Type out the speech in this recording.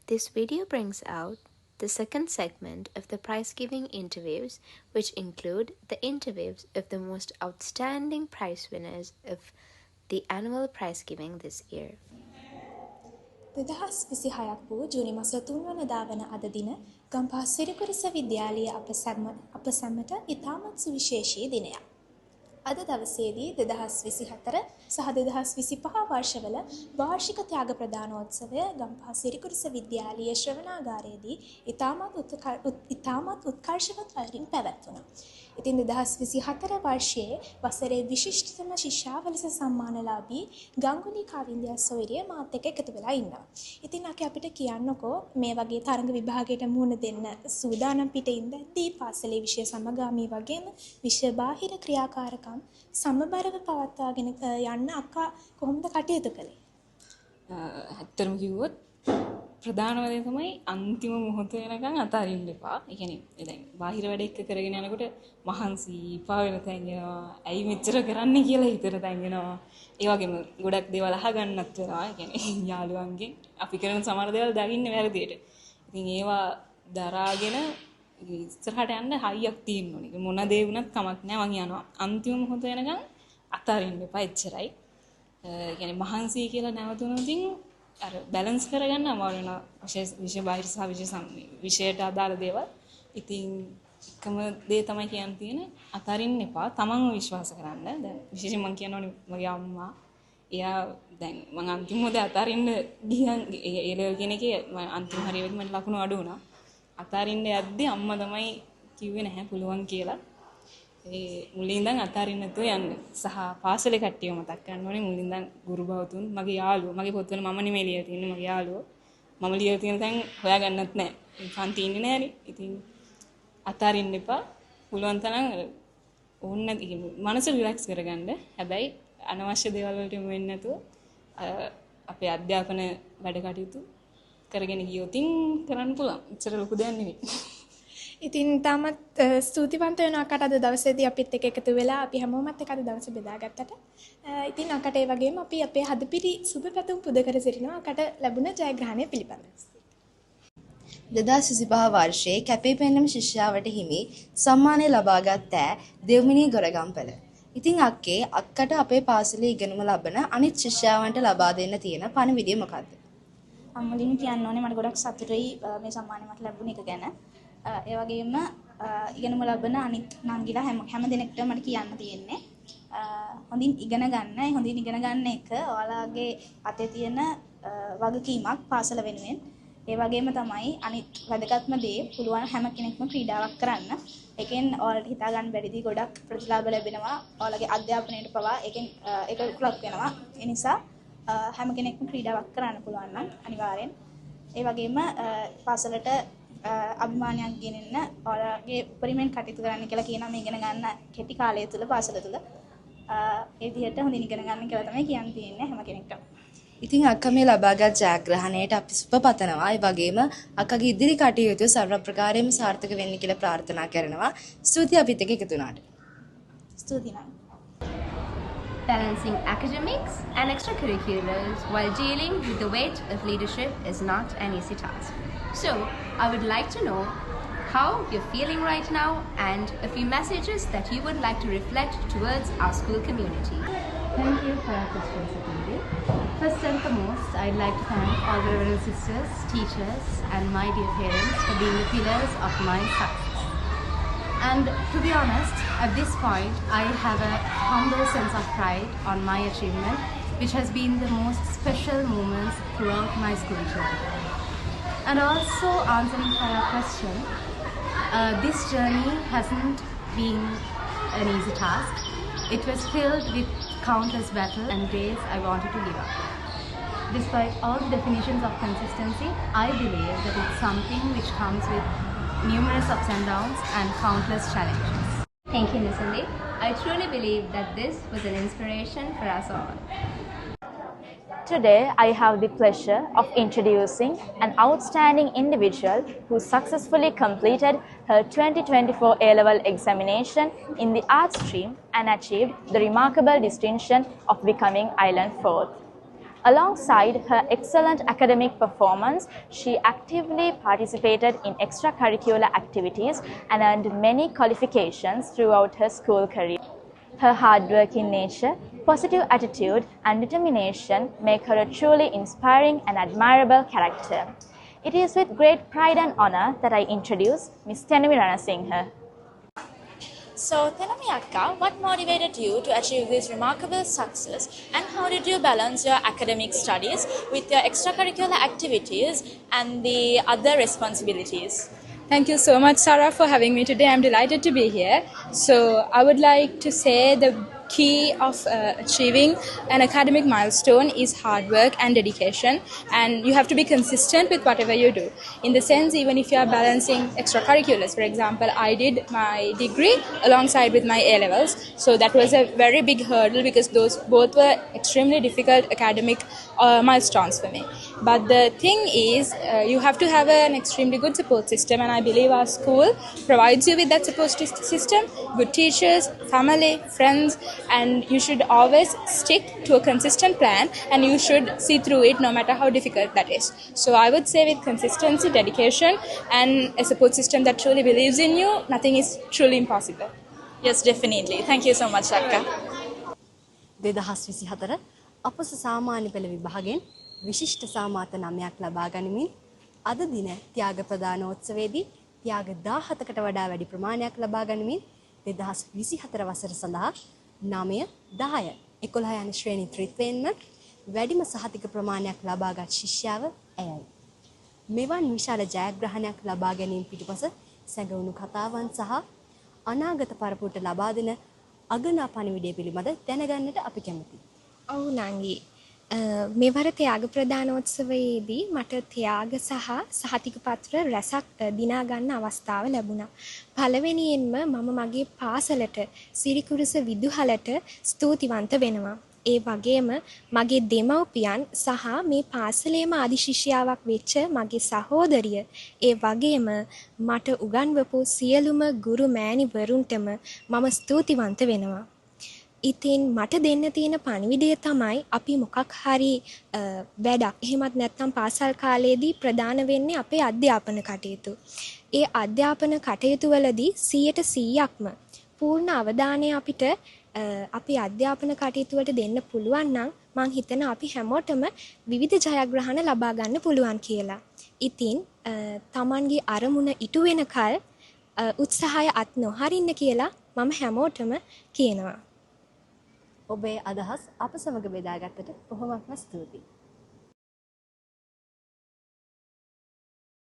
This video brings out the second segment of the prize-giving interviews, which include the interviews of the most outstanding prize winners of the annual prize-giving this year. 2026 වූ ජූනි මාස 3 වනදා වන අද දින ගම්පහ සිරිකුරුස විද්‍යාලයේ අප සැමට ඉතාමත් සුවිශේෂී දිනයක්. අද දවසේදී 2024 සහ 2025 වර්ෂවල වාර්ෂික ත්‍යාග ප්‍රදානෝත්සවය ගම්පහ සිරිකුරුස විද්‍යාලීය ශ්‍රවණාගාරයේදී ඉතාමත් උත්කර්ෂවත් අයුරින් පැවැත්වුණා. ඉතින් 2024 වර්ෂයේ වසරේ විශිෂ්ටතම ශිෂ්‍යාව ලෙස සම්මානලාභී ගංගුලී කාවින්දයා සොයුරිය මාත් එක්ක එකතු වෙලා ඉන්නවා. ඉතින් අපිට කියන්නකෝ මේ වගේ තරඟ විභාගයට මුහුණ දෙන්න සූදානම් පිට ඉඳද්දී පාසලේ විෂය සමගාමී වගේම විෂය බාහිර ක්‍රියාකාරකම් සමබරව පවත්වාගෙන යන්න අක්කා කොහොමද කටයුතු කළේ? ඇත්තටම කිව්වොත් ප්‍රධානම දේ තමයි අන්තිම මොහොත වෙනකන් අතාරින්න එපා. ඒ කියන්නේ දැන් බාහිර වැඩ එක්ක කරගෙන යනකොට මහන්සි පා වෙන තැන් එනවා. ඇයි මෙච්චර කරන්නේ කියලා හිතන තැන් එනවා. ඒ වගේම ගොඩක් දේවල් අහගන්නත් වෙනවා. ඒ කියන්නේ යාළුවන්ගෙන් අපි කරන සමහර දේවල් දකින්නේ වැරදියට. ඉතින් ඒවා දරාගෙන ඉස්සරහට යන්න හයියක් තියෙන්න ඕනේ. මොන දේ වුණත් කමක් නැහැ මං යනවා. අන්තිම මොහොත වෙනකන් අතාරින්න එපා එච්චරයි. ඒ කියන්නේ මහන්සි කියලා නැවතුනොතින් අර බැලන්ස් කරගන්න අමාරු වෙනවා විෂය බාහිර සහ විෂයට අදාළ දේවල්. ඉතින් එකම දේ තමයි කියන්න තියෙන්නේ අතරින්න එපා. තමන්ව විශ්වාස කරන්න. දැන් විශේෂයෙන් මම කියනෝනේ මගේ අම්මා. එයා දැන් මම අන්තිම මොහොතේ අතරින්න ගියන් ඒ ලෙවල් කියන එකේ අන්තිම හරියට මට ලකුණු අඩු වුණා. අතරින්න යද්දි අම්මා තමයි කිව්වේ නැහැ පුළුවන් කියලා. ඒ මුලින් ඉඳන් අතාරින්න නැතුව යන්න. සහ පාසලේ කට්ටිය මතක් කරන්න ඕනේ මුලින් ඉඳන් ගුරු භවතුන් මගේ යාළුවෝ මගේ පොත්වල මම නෙමෙයි ලියලා තියෙන්නේ මගේ යාළුවෝ. මම ලියලා තියෙන තැන් හොයාගන්නත් නැහැ. ඒකන් තියෙන්නේ නැහැනේ. ඉතින් අතාරින්න එපා. පුළුවන් තරම් ඕන්න මනස රිලැක්ස් කරගන්න. හැබැයි අනවශ්‍ය දේවල් වලට යොමු වෙන්නේ නැතුව අපේ අධ්‍යාපන වැඩ කටයුතු කරගෙන ගියොත් කරන්න පුළුවන්. ඉතර ලොකු දෙයක් නෙමෙයි. ඉතින් තාමත් ස්තුතිවන්ත වෙනවා අකට අද දවසේදී අපිත් එක්ක එකතු වෙලා අපි හැමෝමත් එක්ක අද දවසේ බෙදාගත්තට. ඉතින් අකට ඒ වගේම අපි අපේ හදපිරි සුබ පැතුම් පුද කර සිටිනවා අකට ලැබුණ ජයග්‍රහණය පිළිබඳව. 2025 වර්ෂයේ කැපී පෙනෙන ශිෂ්‍යාවට හිමි සම්මානය ලබාගත් දෙව්මිනී ගොරගම්පල. ඉතින් අක්කේ අක්කට අපේ පාසලේ ඉගෙනුම ලබන අනිත් ශිෂ්‍යාවන්ට ලබා දෙන්න තියෙන පණිවිඩය මොකක්ද? අම්මලින් කියන්න ඕනේ මට ගොඩක් සතුටුයි මේ සම්මානය මට ලැබුණ එක ගැන. ඒ වගේම ඉගෙනුම ලබන අනිත් නංගිලා හැම දෙනෙක්ටම මට කියන්න තියෙන්නේ හොඳින් ඉගෙන ගන්න. හොඳින් ඉගෙන ගන්න එක ඔයාලගේ අතේ තියෙන වගකීමක් පාසල වෙනුවෙන්. ඒ වගේම තමයි අනිත් වැදගත්ම දේ පුළුවන් හැම කෙනෙක්ම ක්‍රීඩාවක් කරන්න. ඒකෙන් ඔයාලට හිතා ගන්න බැරිදී ගොඩක් ප්‍රතිලාභ ලැබෙනවා. ඔයාලගේ අධ්‍යාපනයට පවා ඒකෙන් ඒක ක්ලබ් වෙනවා. ඒ නිසා හැම කෙනෙක්ම ක්‍රීඩාවක් කරන්න පුළුවන් නම් අනිවාර්යෙන්. ඒ වගේම පාසලට අභිමානයක් ගෙනෙන්න ඔයාලගේ උපරිමයෙන් කටයුතු කරන්න කියලා කියනවා මේ ඉගෙන ගන්න කෙටි කාලය තුල පාසල තුල ඒ විදිහට හොඳින් ඉගෙන ගන්න කියලා තමයි කියන්න තියෙන්නේ හැම කෙනෙක්ටම. ඉතින් අක්කා මේ ලබාගත් ජයග්‍රහණයට අපි සුබ පතනවා. ඒ වගේම අක්කගේ ඉදිරි කටයුතු සර්ව ප්‍රකාරයෙන්ම සාර්ථක වෙන්න කියලා ප්‍රාර්ථනා කරනවා. ස්තුතියි අපිත් එක්ක එකතු වුණාට. ස්තුතියි නංගි. Balancing academics and extracurriculars while dealing with the weight of leadership is not an easy task. So, I would like to know how you're feeling right now and a few messages that you would like to reflect towards our school community. Thank you for your question, Satindi. First and foremost, I'd like to thank all the reverend sisters, teachers, and my dear parents for being the pillars of my success. And to be honest, at this point, I have a humble sense of pride on my achievement, which has been the most special moments throughout my school journey. And also answering for your question, this journey hasn't been an easy task. It was filled with countless battles and days I wanted to give up. Despite all the definitions of consistency, I believe that it's something which comes with numerous ups and downs and countless challenges. Thank you, Nisandi. I truly believe that this was an inspiration for us all. Today, I have the pleasure of introducing an outstanding individual who successfully completed her 2024 A-level examination in the art stream and achieved the remarkable distinction of becoming Island 4th. Alongside her excellent academic performance, she actively participated in extracurricular activities and earned many qualifications throughout her school career. Her hardworking nature, positive attitude, and determination make her a truly inspiring and admirable character. It is with great pride and honor that I introduce Ms. Tenami Ranasinghe. So, Tenami Akka, what motivated you to achieve this remarkable success, and how did you balance your academic studies with your extracurricular activities and the other responsibilities? Thank you so much, Sarah, for having me today. I'm delighted to be here. So, I would like to say the key of achieving an academic milestone is hard work and dedication, and you have to be consistent with whatever you do. In the sense, even if you are balancing extracurriculars, for example, I did my degree alongside with my A-levels, so that was a very big hurdle because those both were extremely difficult academic milestones for me. But the thing is, you have to have an extremely good support system, and I believe our school provides you with that support system, good teachers, family, friends, and you should always stick to a consistent plan, and you should see through it no matter how difficult that is. So I would say with consistency, dedication, and a support system that truly believes in you, nothing is truly impossible. Yes, definitely. Thank you so much, Akka. 2024 අපස සාමාන්‍ය පෙළ විභාගයෙන් විශිෂ්ට සාමාත 9ක් ලබා ගනිමින් අද දින ත්‍යාග ප්‍රදානෝත්සවයේදී ත්‍යාග 17කට වඩා වැඩි ප්‍රමාණයක් ලබා ගනිමින් 2024 වසර සඳහා 9, 10, 11 යන ශ්‍රේණි ත්‍රිත්වයෙන්ම වැඩිම සහතික ප්‍රමාණයක් ලබාගත් ශිෂ්‍යාව එයයි. මෙවන් විශාල ජයග්‍රහණයක් ලබා ගැනීම පිටුපස සැඟවුණු කතාවන් සහ අනාගත පරපුරට ලබා දෙන අගනා පණිවිඩය පිළිබඳ දැනගන්නට අපි කැමතියි. ඔව් නංගි. මෙවර ත්‍යාග ප්‍රදානෝත්සවයේදී මට ත්‍යාග සහ සහතික පත්‍ර රැසක් දිනා ගන්න අවස්ථාව ලැබුණා. පළවෙනියෙන්ම මම මගේ පාසලට සිරිකුරුස විදුහලට ස්තුතිවන්ත වෙනවා. ඒ වගේම මගේ දෙමව්පියන් සහ මේ පාසලේම ආදි ශිෂ්‍යාවක් වෙච්ච මගේ සහෝදරිය, ඒ වගේම මට උගන්වපු සියලුම ගුරු මෑණිවරුන්ටම මම ස්තුතිවන්ත වෙනවා. ඉතින් මට දෙන්න තියෙන පණිවිඩය තමයි අපි මොකක් හරි වැඩක් එහෙමත් නැත්නම් පාසල් කාලයේදී ප්‍රදාන වෙන්නේ අපේ අධ්‍යාපන කටයුතු. ඒ අධ්‍යාපන කටයුතු වලදී 100%ක්ම පූර්ණ අවධානය අපිට අපි අධ්‍යාපන කටයුතු වලට දෙන්න පුළුවන් නම් මං හිතනවා අපි හැමෝටම විවිධ ජයග්‍රහණ ලබා ගන්න පුළුවන් කියලා. ඉතින් Tamanගේ අරමුණ ඉටු වෙනකල් උත්සාහය අත් නොහරින්න කියලා මම හැමෝටම කියනවා. ඔබේ අදහස් අප සමග බෙදාගත්තට බොහොමත්ම ස්තුතියි.